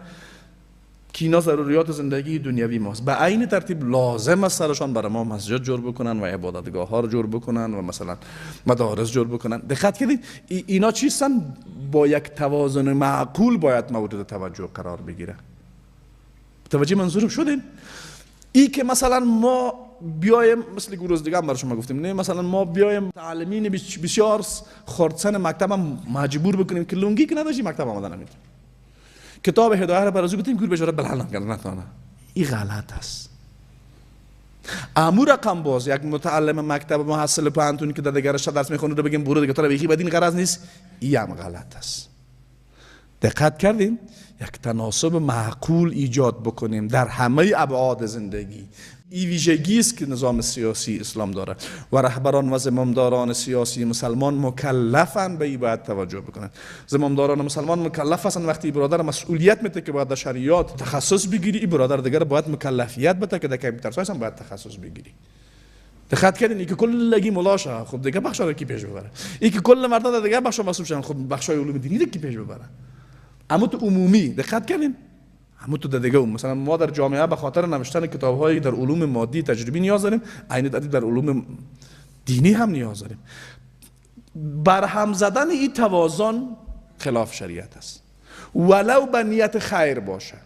که اینا ضروریات زندگی دنیوی ماست، به عین ترتیب لازم است سرشان برای ما مسجد جور بکنن و عبادتگاه ها رو جور بکنن و مثلا مدارس جور بکنن. دقت کردید اینا چیستن؟ با یک توازن معقول باید مورد توجه قرار بگیره. توجه منظورم شدین؟ ای که مثلا ما بیایم مثل گروز دیگه هم برای شما گفتیم، نه مثلا ما بیایم تعلیمین بسیار خردسن مکتب هم مجبور بکنیم که لنگی که نداشتی مکتب آمدن نمیده، کتاب هدایه را برازو گفتیم که بچاره بلند نتونه. این غلط است. امور رقم باز یک متعلم مکتب محصل پانتون که در دیگرش درس میخونه رو بگیم برو دیگه تو بیخی بدین غرض نیست، این هم غلط است. دقت کردیم؟ یک تناسب معقول ایجاد بکنیم در همه ابعاد زندگی. این ویژگی است که نظام سیاسی اسلام داره و رهبران و زمامداران سیاسی مسلمان مکلفن به این باید توجه بکنن. زمامداران مسلمان مکلف هستن وقتی برادر مسئولیت میده که باید در شریعت تخصص بگیری، این برادر دیگر باید مکلفیت بده که در کامپیوتر ساینس هم باید تخصص بگیری. دقت کردین؟ این که کلگی ملاشه، خب دیگه بخشا رو کی پیش ببره؟ این که کل مردان دیگه بخشا مسئول شدن، خب بخشای علوم دینی رو کی پیش ببره؟ اما تو عمومی دقت کردین؟ همون تو دیگه مثلا ما در جامعه به خاطر نوشتن کتاب‌های در علوم مادی تجربی نیاز داریم، عین در علوم دینی هم نیاز داریم. برهم زدن این توازن خلاف شریعت است، ولو به نیت خیر باشه.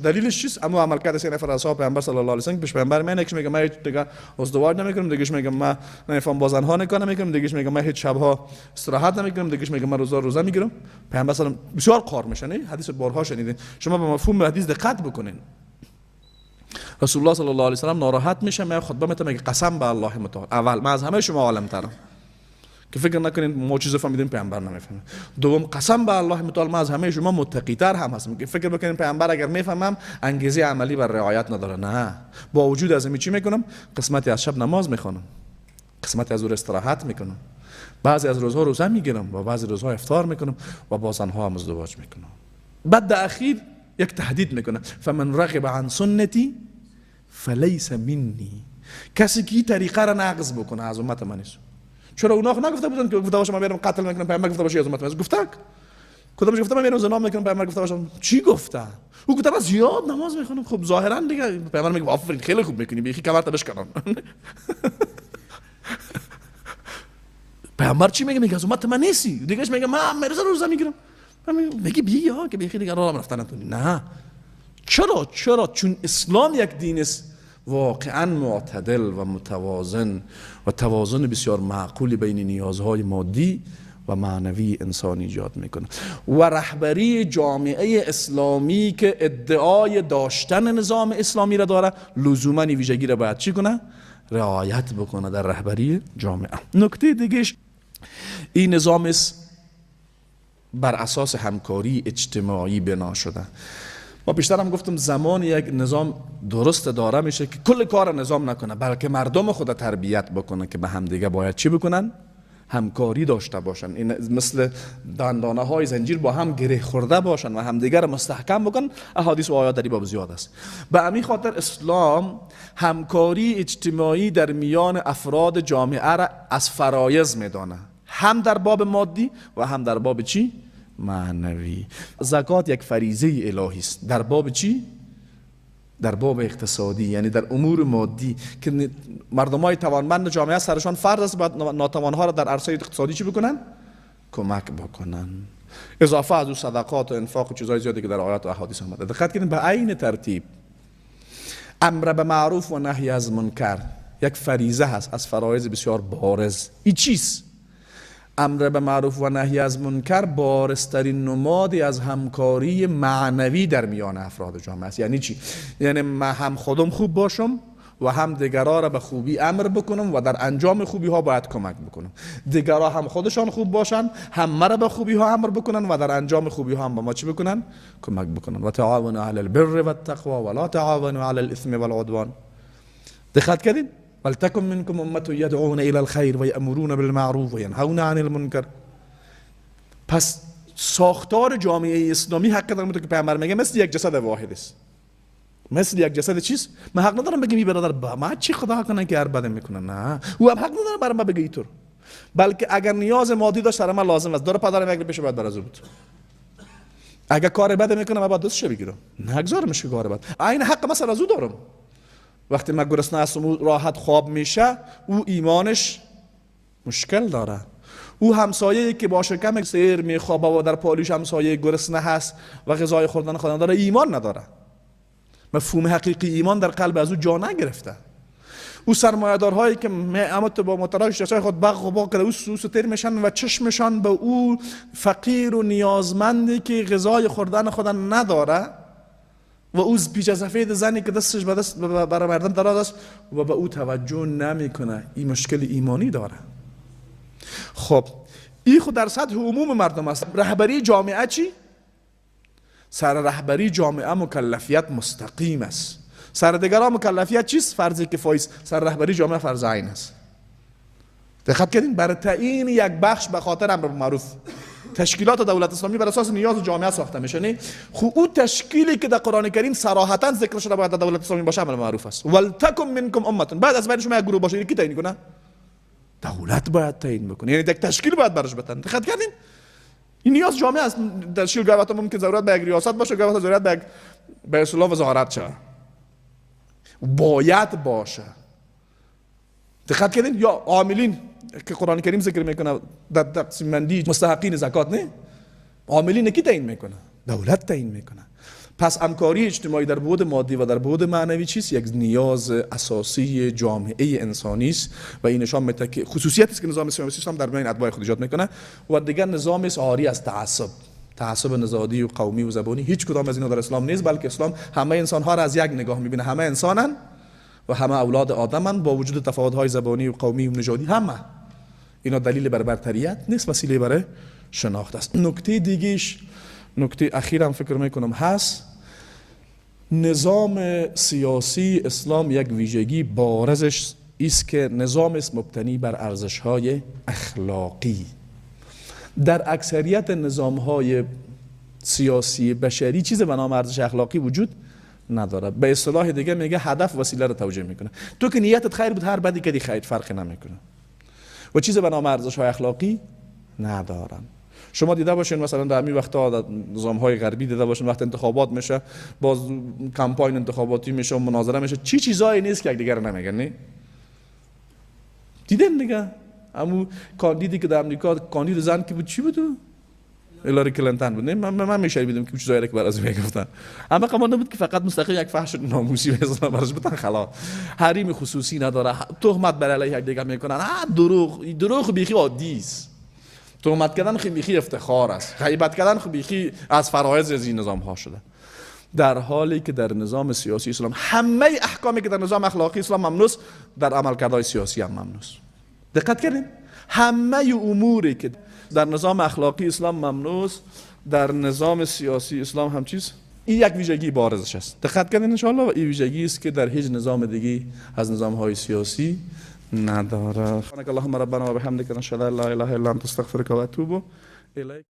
دلیلش چیست؟ اما عملکرد سه نفر اصحاب پیامبر صلی الله علیه و سلم پیش پیامبر من یکیش میگه من هیچ دیگه ازدواج نمیکنم، دیگهش میگه من نمیفهم با زنها نکاح نمیکنم، دیگهش میگه من هیچ شبها استراحت نمیکنم، دیگهش میگه من روزا میگیرم. پیامبر صلی الله علیه و بسیار قار میشن. حدیث بارها شنیدین. شما به مفهوم حدیث دقت بکنین. رسول الله صلی الله علیه و سلم ناراحت میشه، من خطبه میتونم میگه قسم به الله متعال، اول من از همه شما عالم ترم، که فکر نکنید ما چیز فهمیدیم پیامبر نمیفهمه. دوم قسم به الله متعال من از همه شما متقی تر هم هستم، که فکر بکنید پیامبر اگر میفهمم انگیزه عملی بر رعایت نداره. نه، با وجود از این چی میکنم؟ قسمتی از شب نماز میخونم، قسمتی از روز استراحت میکنم، بعضی از روزها روزه میگیرم و بعضی روزها افطار میکنم و با زنها هم ازدواج میکنم. بعد در اخیر یک تهدید میکنه، فمن رغب عن سنتی فلیس منی. کسی که این طریقه را نقض بکنه از امت من نیست. چرا اونا نگفته بودن که گفته باشه من میرم قتل میکنم، پیامبر گفته باشه از امت من گفته؟ کدومش گفته من میرم زنا میکنم، پیامبر گفته باشه؟ چی گفته؟ او گفته من زیاد نماز میخونم. خب ظاهرا دیگه پیامبر میگه آفرین خیلی خوب میکنی، بیخی کمرت بشکنن. پیامبر چی میگه؟ میگه از امت من نیستی. دیگهش میگه من میرم روزه میگیرم. میگه بیا که بیخی دیگه راه رفتن نتونی. نه. چرا؟ چون اسلام یک دین است واقعا معتدل و متوازن و توازن بسیار معقولی بین نیازهای مادی و معنوی انسان ایجاد میکنه. و رهبری جامعه اسلامی که ادعای داشتن نظام اسلامی را داره لزوما این ویژگی را باید چی کنه؟ رعایت بکنه در رهبری جامعه. نکته دیگهش این نظام است بر اساس همکاری اجتماعی بنا شده. ما بیشتر هم گفتم زمان یک نظام درست داره میشه که کل کار نظام نکنه، بلکه مردم خود تربیت بکنه که به هم دیگه باید چی بکنن؟ همکاری داشته باشن. این مثل دندانه های زنجیر با هم گره خورده باشن و همدیگه را مستحکم بکنن. احادیث و آیات در این باب زیاد است. به همین خاطر اسلام همکاری اجتماعی در میان افراد جامعه را از فرایض میدانه، هم در باب مادی و هم در باب چی؟ معنوی. زکات یک فریضه الهی است. در باب چی؟ در باب اقتصادی، یعنی در امور مادی که مردمای توانمند جامعه سرشان فرض است باید ناتوانها را در عرصه اقتصادی چی بکنن؟ کمک بکنن. اضافه از صدقات و انفاق و چیزهای زیادی که در آیات و احادیث آمده. دقت کنید به عین ترتیب امر به معروف و نهی از منکر یک فریضه هست از فرایض بسیار بارز. این چیست؟ امر به معروف و نهی از منکر بارزترین نمادی از همکاری معنوی در میان افراد جامعه است. یعنی چی؟ یعنی من هم خودم خوب باشم و هم دیگرها را به خوبی امر بکنم و در انجام خوبی ها باید کمک بکنم. دیگرها هم خودشان خوب باشن، هم مرا به خوبی ها امر بکنن و در انجام خوبی ها هم به ما چی بکنن؟ کمک بکنن. و تعاونوا علی البر و التقوى ولا تعاونوا علی الاثم والعدوان. دقت کردین؟ ولتکن منکم امة یدعون الی الخیر و یأمرون بالمعروف و ینهون عن المنکر. پس ساختار جامعه اسلامی حق دارم که پیامبر میگه مثل یک جسد واحد است. مثل یک جسد چیست؟ من حق ندارم بگم این برادر با ما چی خدا کنه که هر بده میکنه. نه، او هم حق نداره برام بگه اینطور. بلکه اگر نیاز مادی داشت سر من لازم است، داره پدرم یک پیش باید برازو بود. اگر کار بده میکنه من باید دستش بگیرم، نگذارمش که کار بد. عین حق مثلا از او دارم. وقتی من گرسنه هستم و راحت خواب میشه، او ایمانش مشکل داره. او همسایه‌ای که با شکم سیر میخوابه و در پالیش همسایه گرسنه هست و غذای خوردن خودن داره، ایمان نداره. مفهوم حقیقی ایمان در قلب از او جا نگرفته. او سرمایه‌دارهایی که اما با موتورهای شخصی خود بغ و باغ کرده او سوس تیر میشن و چشمشان به او فقیر و نیازمندی که غذای خوردن خودن نداره و او پیچ سفید زنی که دستش به دست برای مردم دراز است و به او توجه نمیکنه. این مشکل ایمانی داره. خب این خود در سطح عموم مردم است. رهبری جامعه چی؟ سر رهبری جامعه مکلفیت مستقیم است. سر دیگران مکلفیت چیست؟ فرض کفایی است. سر رهبری جامعه فرض عین است. دقت کردین؟ برای تعیین یک بخش به خاطر امر معروف تشکیلات دولت اسلامی بر اساس نیاز جامعه ساخته میشه. نه خب اون تشکیلی که در قرآن کریم صراحتا ذکر شده باید در دولت اسلامی باشه امر معروف است. ولتکن منکم امه، بعد از بین شما یک گروه باشه، کی تعیین کنه؟ دولت باید تعیین بکنه. یعنی یک تشکیل باید برش بتن. دقت کردین؟ این نیاز جامعه است. تشکیل گوات ممکن ضرورت به یک ریاست باشه، گوات ضرورت به یک به اصطلاح وزارت شه. باید باشه. دقت کردین؟ یا عاملین که قرآن کریم ذکر میکنه در تقسیم بندی مستحقین زکات، نه عاملین کی تعیین میکنه؟ دولت تعیین میکنه. پس همکاری اجتماعی در بعد مادی و در بعد معنوی چیست؟ یک نیاز اساسی جامعه انسانی است و این نشان میده که خصوصیتی است که نظام اسلام در بین اتباع خود ایجاد میکنه. و دیگر نظام عاری از تعصب نژادی و قومی و زبانی هیچ کدام از اینا در اسلام نیست، بلکه اسلام همه انسان ها را از یک نگاه میبینه. همه انسانن و همه اولاد آدمن با وجود تفاوت های زبانی و قومی و نژادی. همه اینا دلیل بر برتریت نیست، وسیله برای شناخت است. نکته دیگهش، نکته اخیرم فکر میکنم هست، نظام سیاسی اسلام یک ویژگی بارزش است که نظام است مبتنی بر ارزش‌های اخلاقی. در اکثریت نظام‌های سیاسی بشری چیزی به نام ارزش اخلاقی وجود نداره. به اصطلاح دیگه میگه هدف وسیله رو توجیه میکنه. تو که نیتت خیر بود، هر بدی که دی خیر فرقی نمیکنه. و چیزی به نام ارزش‌های اخلاقی ندارن. شما دیده باشین مثلا در همین وقتا نظام‌های غربی دیده باشین وقت انتخابات میشه، باز کمپاین انتخاباتی میشه، مناظره میشه، چیزایی نیست که دیگر نمیگن. نه دیدن دیگه همون کاندیدی که در امریکا کاندید زن کی بود؟ چی بود؟ هیلاری کلینتون بود. نه من میشنیدم که چیزایی که براش میگفتن، اما قمان نبود که فقط مستقیم یک فحش ناموسی بزنن براش بتن خلاص. حریم خصوصی نداره، تهمت بر علیه یک دیگه میکنن. دروغ بیخی عادی است. تهمت کردن خیلی بیخی افتخار است. غیبت کردن خیلی بیخی از فرایض از این نظام ها شده. در حالی که در نظام سیاسی اسلام همه احکامی که در نظام اخلاقی اسلام ممنوع است، در عملکردهای سیاسی هم ممنوع است. دقت کردین؟ همه اموری که در نظام اخلاقی اسلام ممنوع است، در نظام سیاسی اسلام هم چیز. این یک ویژگی بارزش است. دقت کردین ان شاء الله. و این ویژگی است که در هیچ نظام دیگه از نظام‌های سیاسی نداره. سبحانك اللهم ربنا وبحمدك نشهد ان لا اله الا انت استغفرك واتوب اليك.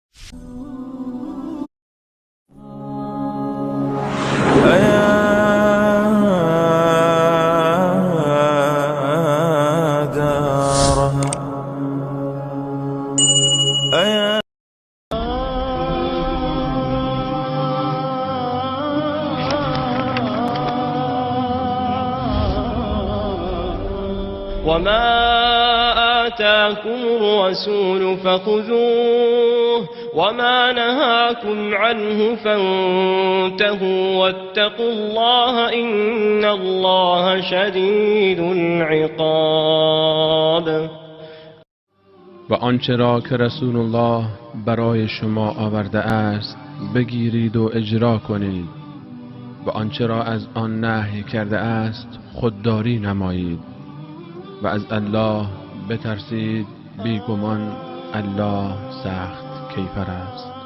وما آتاكم الرسول فخذوه وما نهاكم عنه فانتهوا واتقوا الله إن الله شديد العقاب. و آنچه را که رسول الله برای شما آورده است بگیرید و اجرا کنید و آنچه را از آن نهی کرده است خودداری نمایید و از الله بترسید، بیگمان الله سخت کیفر است.